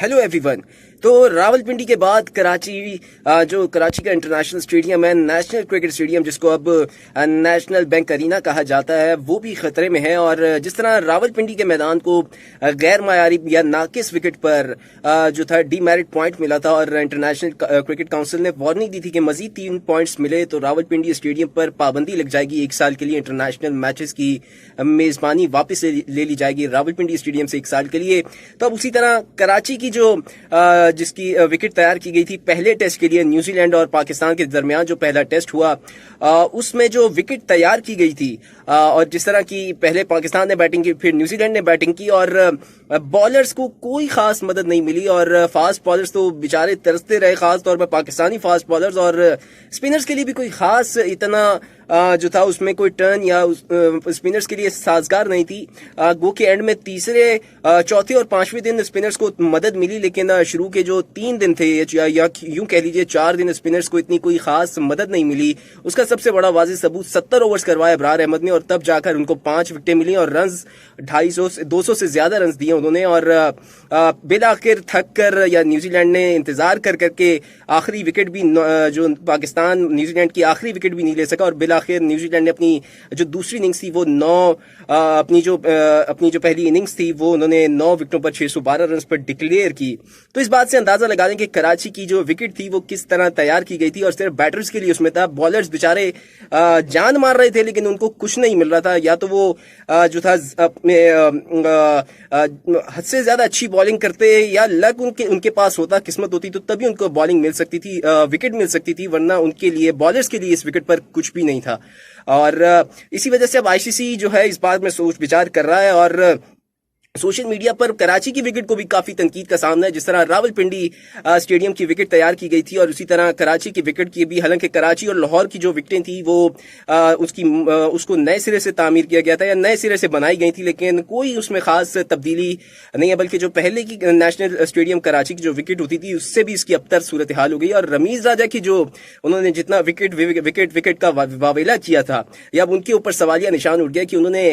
Hello everyone. तो रावलपिंडी के बाद कराची, जो कराची का इंटरनेशनल स्टेडियम है, नेशनल क्रिकेट स्टेडियम जिसको अब नेशनल बैंक अरीना कहा जाता है, वो भी खतरे में है। और जिस तरह रावलपिंडी के मैदान को गैर मायारी या नाकिस विकेट पर जो था डीमेरिट पॉइंट मिला था और इंटरनेशनल क्रिकेट काउंसिल ने वार्निंग दी थी कि मजीद 3 पॉइंट्स मिले तो रावलपिंडी स्टेडियम पर पाबंदी लग जाएगी, 1 साल के लिए इंटरनेशनल मैचेस की मेजबानी वापस ले ली जाएगी रावलपिंडी स्टेडियम से 1 साल के लिए। तो अब उसी तरह कराची की जो जिसकी विकेट तैयार की गई थी पहले टेस्ट के लिए, न्यूजीलैंड और पाकिस्तान के दरमियान जो पहला टेस्ट हुआ, उसमें जो विकेट तैयार की गई थी और जिस तरह की पहले पाकिस्तान ने बैटिंग की, फिर न्यूजीलैंड ने बैटिंग की और बॉलर्स को कोई खास मदद नहीं मिली और फास्ट बॉलर्स तो बेचारे तरसते रहे, खास तौर पर पाकिस्तानी फास्ट बॉलर्स। और स्पिनर्स के लिए भी कोई खास इतना जो था उसमें कोई टर्न या स्पिनर्स के लिए साजगार नहीं थी। गो के एंड में तीसरे, चौथे और 5वें दिन स्पिनर्स को मदद मिली, लेकिन शुरू के जो 3 दिन थे या यूं कह लीजिए 4 दिन स्पिनर्स को इतनी कोई खास मदद नहीं मिली। उसका सबसे बड़ा वाज़ेह सबूत 70 ओवर्स करवाए अबरार अहमद ने और तब जाकर उनको 5 विकेटें मिली और रन्स 250 से ज्यादा रन्स दिए उन्होंने। और बिल आखिर थक कर या न्यूजीलैंड ने इंतजार कर करके आखिरी विकेट भी, जो पाकिस्तान न्यूजीलैंड की आखिरी विकेट भी नहीं ले सका और बिल आखिर न्यूजीलैंड ने अपनी जो दूसरी इनिंग्स थी वो अपनी जो पहली इनिंग्स थी वो उन्होंने 9 विकेटों पर 612 रन पर डिक्लेयर की। तो इस बात से अंदाजा लगा लें कि कराची की जो विकेट थी वो किस तरह तैयार की गई थी और सिर्फ बैटर्स के लिए उसमें था। बॉलर्स बेचारे जान मार रहे थे लेकिन उनको कुछ नहीं मिल रहा था, या तो वो जो था अपने हद से ज्यादा अच्छी बॉलिंग करते या लक उनके पास होता, किस्मत होती तो तभी उनको बॉलिंग मिल सकती थी, विकेट मिल सकती थी, वरना उनके लिए, बॉलर्स के लिए इस विकेट पर कुछ भी नहीं था। और इसी वजह से अब आईसीसी जो है इस बात में सोच विचार कर रहा है और सोशल मीडिया पर कराची की विकेट को भी काफी तनकीद का सामना है। जिस तरह रावलपिंडी स्टेडियम की विकेट तैयार की गई थी और उसी तरह कराची की विकेट की भी, हालांकि कराची और लाहौर की जो विकेटें थी वो उसको नए सिरे से तामीर किया गया था या नए सिरे से बनाई गई थी, लेकिन कोई उसमें खास तब्दीली नहीं है, बल्कि जो पहले की नेशनल स्टेडियम कराची की जो विकेट होती थी उससे भी इसकी अबतर सूरत हाल हो गई। और रमीज राजा की जो उन्होंने जितना विकेट का वावेला किया था, या उनके ऊपर सवालिया निशान उठ गया कि उन्होंने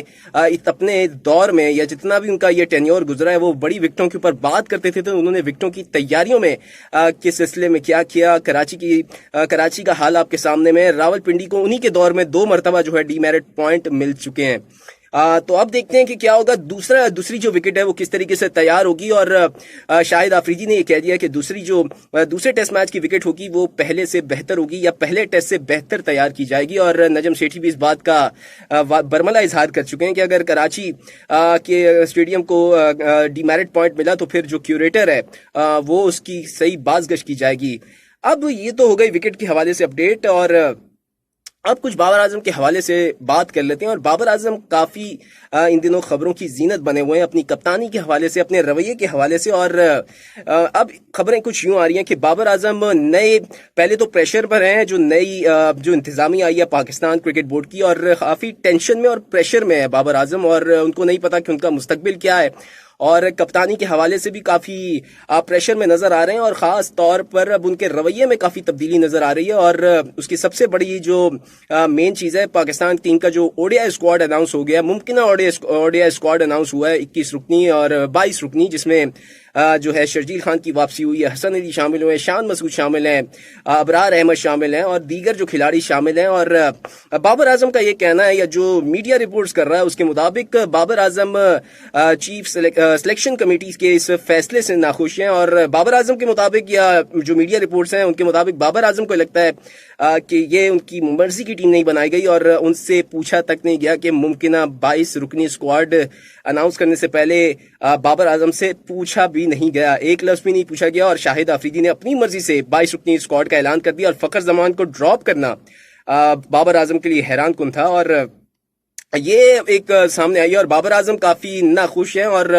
अपने दौर में या जितना भी उनका ये टेन्योर गुजरा है वो बड़ी विकेटों के ऊपर बात करते थे, तो उन्होंने विकेटों की तैयारियों में किस सिलसिले में क्या किया। कराची का हाल आपके सामने में, रावलपिंडी को उन्हीं के दौर में 2 मरतबा जो है डीमेरिट पॉइंट मिल चुके हैं। तो अब देखते हैं कि क्या होगा। दूसरी जो विकेट है वो किस तरीके से तैयार होगी और शाहिद आफरीदी ने ये कह दिया कि दूसरे टेस्ट मैच की विकेट होगी वो पहले से बेहतर होगी या पहले टेस्ट से बेहतर तैयार की जाएगी। और नजम सेठी भी इस बात का बरमला इजहार कर चुके हैं कि अगर कराची के स्टेडियम को डीमेरिट पॉइंट मिला तो फिर जो क्यूरेटर है वो उसकी सही बाज़गश की जाएगी। अब ये तो हो गई विकेट के हवाले से अपडेट, और अब कुछ बाबर आजम के हवाले से बात कर लेते हैं। और बाबर आजम काफी इन दिनों खबरों की जीनत बने हुए हैं अपनी कप्तानी के हवाले से, अपने रवैये के हवाले से। और अब खबरें कुछ यूं आ रही हैं कि बाबर आजम पहले तो प्रेशर पर हैं, जो इंतजामिया आई है पाकिस्तान क्रिकेट बोर्ड की, और काफी टेंशन में और प्रेशर में है बाबर आजम और उनको नहीं पता कि उनका मुस्तकबिल क्या है और कप्तानी के हवाले से भी काफी प्रेशर में नजर आ रहे हैं और खास तौर पर अब उनके रवैये में काफी तब्दीली नजर आ रही है। और उसकी सबसे बड़ी जो मेन चीज है, पाकिस्तान टीम का जो ओडीआई स्क्वाड अनाउंस हो गया, मुमकिन ओडीआई स्क्वाड अनाउंस हुआ है 21 रुकनी और 22 रुकनी, जिसमें जो है शर्जील खान की वापसी हुई है, हसन अली शामिल हुए, शान मसूद शामिल हैं, अबरार अहमद शामिल हैं और दीगर जो खिलाड़ी शामिल हैं। और बाबर आजम का ये कहना है या जो मीडिया रिपोर्ट्स कर रहा है उसके मुताबिक Babar Azam chief selection committee के इस फैसले से नाखुश हैं। और बाबर आजम के मुताबिक, या जो मीडिया रिपोर्ट्स हैं उनके मुताबिक, बाबर आजम को लगता है कि ये उनकी मर्जी की टीम नहीं बनाई गई और उनसे पूछा तक नहीं गया कि मुमकिन 22 रुकनी स्क्वाड अनाउंस करने से पहले बाबर आजम से पूछा भी नहीं गया, एक लफ्ज भी नहीं पूछा गया। और शाहिद आफरीदी ने अपनी मर्जी से 22 रुकनी स्क्वाड का ऐलान कर दिया और फखर जमान को ड्रॉप करना बाबर आजम के लिए हैरान कुन था। और ये एक सामने आई है और बाबर आजम काफी नाखुश हैं और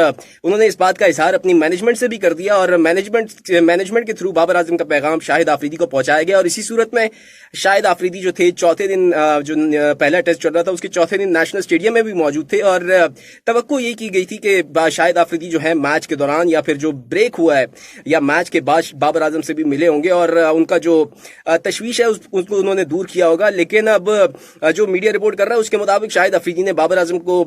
उन्होंने इस बात का इजहार अपनी मैनेजमेंट से भी कर दिया और मैनेजमेंट के थ्रू बाबर आजम का पैगाम शाहिद आफरीदी को पहुंचाया गया। और इसी सूरत में शाहिद आफरीदी जो थे, चौथे दिन जो पहला टेस्ट चल रहा था उसके चौथे दिन नेशनल स्टेडियम में भी मौजूद थे और तवक्को ये की गई थी कि शाहिद आफरीदी जो है मैच के दौरान या फिर जो ब्रेक हुआ है या मैच के बाद बाबर आजम से भी मिले होंगे और उनका जो तशवीश है उसको उन्होंने दूर किया होगा। लेकिन अब जो मीडिया रिपोर्ट कर रहा है उसके मुताबिक शाहिद अफरीदी ने बाबर आजम को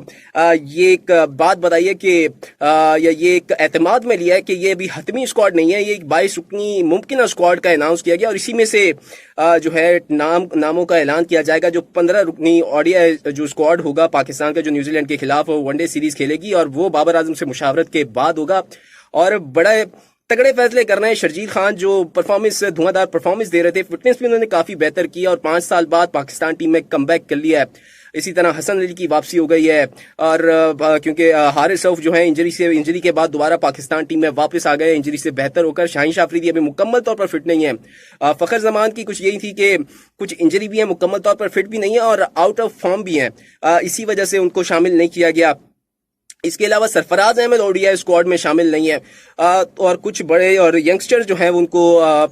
ये एक बात बताई है कि या ये एक एतमाद में लिया है कि ये अभी हतमी स्क्वाड नहीं है, ये एक 22 रुकनी मुमकिन स्क्वाड का अनाउंस किया गया और इसी में से जो है नामों का ऐलान किया जाएगा। जो 15 रुकनी ओडीआई जो स्क्वाड होगा पाकिस्तान का, जो न्यूजीलैंड के खिलाफ वनडे सीरीज खेलेगी, और वो बाबर आजम से मुशावरत के बाद होगा। और बड़ा तगड़े फैसले करना है। शर्जील खान जो परफॉर्मेंस धुआंधार परफॉर्मेंस दे रहे थे, फिटनेस भी उन्होंने काफी बेहतर की और 5 साल बाद पाकिस्तान टीम में कमबैक कर लिया है। इसी तरह हसन अली की वापसी हो गई है और क्योंकि हारिस रऊफ जो है इंजरी के बाद दोबारा पाकिस्तान टीम में वापस आ गए इंजरी से बेहतर होकर। शाहीन शाह अफरीदी अभी मुकम्मल तौर पर फिट नहीं है। फखर जमान की कुछ यही थी कि कुछ इंजरी भी है, मुकम्मल तौर पर फिट भी नहीं है और आउट ऑफ फॉर्म भी है, इसी वजह से उनको शामिल नहीं किया गया। इसके अलावा सरफराज अहमद ओडीआई स्क्वाड में शामिल नहीं है और कुछ बड़े और यंगस्टर जो हैं उनको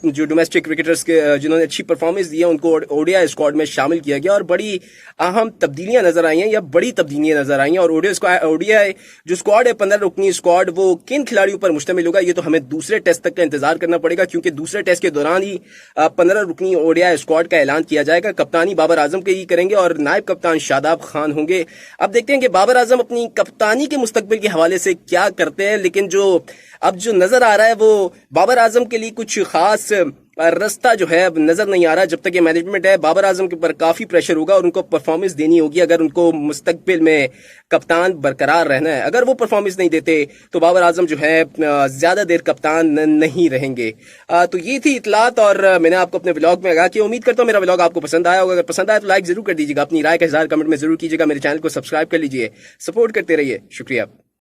जो डोमेस्टिक क्रिकेटर्स के जिन्होंने अच्छी परफॉर्मेंस दी है उनको ओडीआई स्क्वाड में शामिल किया गया और बड़ी अहम तब्दीलियां नजर आई हैं या बड़ी तब्दीलियां नजर आई हैं। और ओडीआई जो स्क्वाड है 15 रुकनी स्क्वाड, वो किन खिलाड़ियों पर मुश्तमिल होगा ये तो हमें दूसरे टेस्ट तक का इंतजार करना पड़ेगा, क्योंकि दूसरे टेस्ट के दौरान ही 15 रुकनी ओडीआई स्क्वाड का ऐलान किया जाएगा। कप्तानी बाबर आजम के ही करेंगे और नायब कप्तान शादाब खान होंगे। अब देखते हैं कि बाबर आजम अपनी कप्तानी के मुस्तकबिल के हवाले से क्या करते हैं, लेकिन अब जो नजर आ रहा है वो बाबर आजम के लिए कुछ खास रास्ता जो है अब नजर नहीं आ रहा। जब तक ये मैनेजमेंट है, बाबर आजम के ऊपर काफी प्रेशर होगा और उनको परफॉर्मेंस देनी होगी अगर उनको मुस्तकबिल में कप्तान बरकरार रहना है। अगर वो परफॉर्मेंस नहीं देते तो बाबर आजम जो है ज्यादा देर कप्तान नहीं रहेंगे। तो ये थी इतलात और मैंने आपको अपने व्लॉग में आगाह किया। उम्मीद करता हूँ मेरा व्लॉग आपको पसंद आया होगा। अगर पसंद आया तो लाइक जरूर कर दीजिएगा, अपनी राय का इज़हार कमेंट में जरूर कीजिएगा, मेरे चैनल को सब्सक्राइब कर लीजिए, सपोर्ट करते रहिए। शुक्रिया।